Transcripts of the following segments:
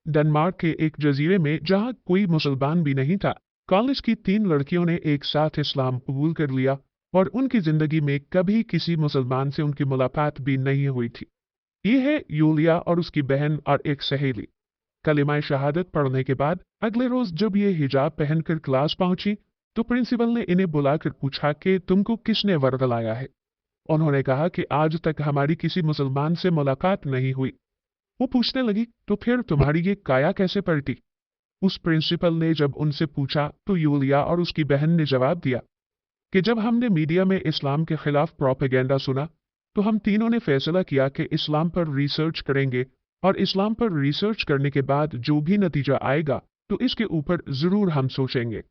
Denmark के एक जजीरे में जहां कोई मुसलमान भी नहीं था, कॉलेज की 3 लड़कियों ने एक साथ इस्लाम कबूल कर लिया और उनकी जिंदगी में कभी किसी मुसलमान से उनकी मुलाकात भी नहीं हुई थी। ये है यूलिया और उसकी बहन और एक सहेली। कलिमा शहादत पढ़ने के बाद अगले रोज जब ये हिजाब पहनकर क्लास पहुंची, तो प्रिंसिपल ने इन्हें बुलाकर पूछा कि तुमको किसने वर्ग लाया है। उन्होंने कहा कि आज तक हमारी किसी मुसलमान से मुलाकात नहीं हुई। वो पूछने लगी, तो फिर तुम्हारी ये काया कैसे पलटी? उस प्रिंसिपल ने जब उनसे पूछा तो यूलिया और उसकी बहन ने जवाब दिया कि जब हमने मीडिया में इस्लाम के खिलाफ प्रोपेगेंडा सुना, तो हम तीनों ने फैसला किया कि इस्लाम पर रिसर्च करेंगे और इस्लाम पर रिसर्च करने के बाद जो भी नतीजा आएगा तो इसके ऊपर जरूर हम सोचेंगे।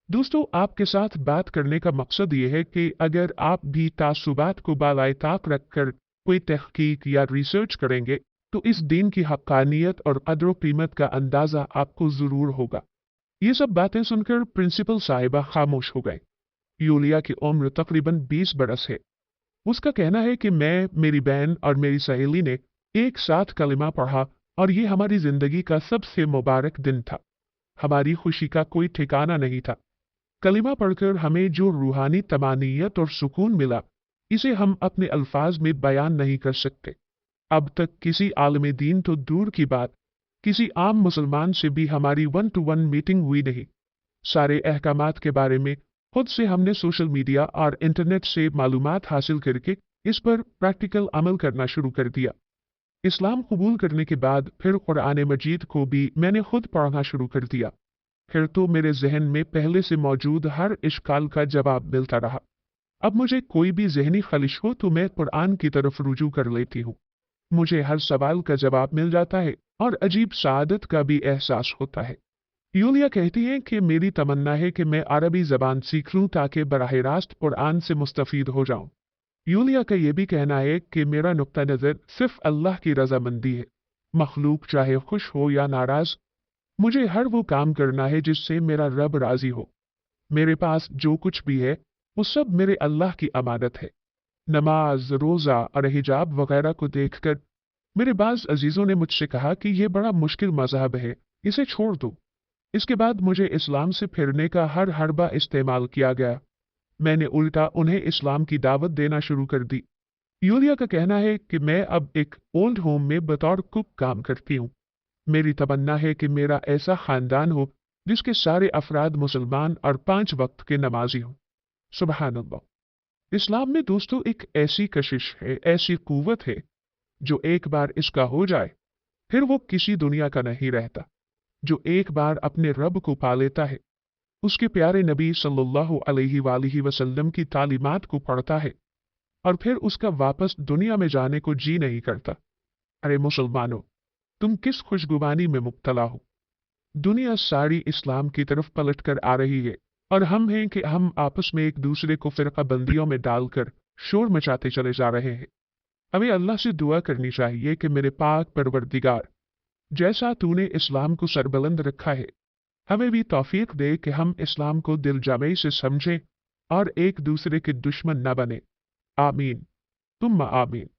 दोस्तों, आपके साथ बात करने का मकसद ये है कि अगर आप भी तासुबात को बालाए ताक रखकर कोई तहकीक या रिसर्च करेंगे तो इस दीन की हक्कानियत और कदर कीमत का अंदाजा आपको जरूर होगा। ये सब बातें सुनकर प्रिंसिपल साहिबा खामोश हो गए। यूलिया की उम्र तकरीबन 20 बरस है। उसका कहना है कि मैं, मेरी बहन और मेरी सहेली ने एक साथ कलिमा पढ़ा और ये हमारी जिंदगी का सबसे मुबारक दिन था। हमारी खुशी का कोई ठिकाना नहीं था। कलिमा पढ़कर हमें जो रूहानी तमानियत और सुकून मिला, इसे हम अपने अल्फाज में बयान नहीं कर सकते। अब तक किसी आलम दीन तो दूर की बात, किसी आम मुसलमान से भी हमारी 1-to-1 मीटिंग हुई नहीं। सारे अहकामात के बारे में खुद से हमने सोशल मीडिया और इंटरनेट से मालूमात हासिल करके इस पर प्रैक्टिकल अमल करना शुरू कर दिया। इस्लाम कबूल करने के बाद फिर कुरान मजीद को भी मैंने खुद पढ़ना शुरू कर दिया। फिर तो मेरे जहन में पहले से मौजूद हर इश्काल का जवाब मिलता रहा। अब मुझे कोई भी जहनी खलिश हो तो मैं कुरान की तरफ रुजू कर लेती हूँ। मुझे हर सवाल का जवाब मिल जाता है और अजीब सआदत का भी एहसास होता है। यूलिया कहती है कि मेरी तमन्ना है कि मैं अरबी जबान सीख लूं ताकि बराह रास्त कुरान से मुस्तफीद हो जाऊं। यूलिया का यह भी कहना है कि मेरा नुक्ता नज़र सिर्फ अल्लाह की रजामंदी है। मखलूक चाहे खुश हो या नाराज, मुझे हर वो काम करना है जिससे मेरा रब राजी हो। मेरे पास जो कुछ भी है वो सब मेरे अल्लाह की अमानत है। नमाज, रोज़ा और हिजाब वगैरह को देखकर मेरे बाज़ अजीज़ों ने मुझसे कहा कि यह बड़ा मुश्किल मजहब है, इसे छोड़ दो। इसके बाद मुझे इस्लाम से फिरने का हर हरबा इस्तेमाल किया गया। मैंने उल्टा उन्हें इस्लाम की दावत देना शुरू कर दी। यूलिया का कहना है कि मैं अब एक ओल्ड होम में बतौर कुक काम करती हूँ। मेरी तमन्ना है कि मेरा ऐसा खानदान हो जिसके सारे अफराद मुसलमान और 5 वक्त के नमाजी हों। सुबहान अल्लाह। इस्लाम में दोस्तों एक ऐसी कशिश है, ऐसी कुव्वत है, जो एक बार इसका हो जाए फिर वो किसी दुनिया का नहीं रहता। जो एक बार अपने रब को पा लेता है, उसके प्यारे नबी सल्लल्लाहु अलैहि वसल्लम की तालीमात को पढ़ता है और फिर उसका वापस दुनिया में जाने को जी नहीं करता। अरे मुसलमानों, तुम किस खुशगुबानी में मुब्तला हो। दुनिया सारी इस्लाम की तरफ पलट कर आ रही है और हम हैं कि हम आपस में एक दूसरे को फिरका बंदियों में डालकर शोर मचाते चले जा रहे हैं। हमें अल्लाह से दुआ करनी चाहिए कि मेरे पाक परवरदिगार, जैसा तूने इस्लाम को सरबुलंद रखा है, हमें भी तौफीक दे कि हम इस्लाम को दिल जामे से समझें और एक दूसरे के दुश्मन न बने। आमीन, तुम आमीन।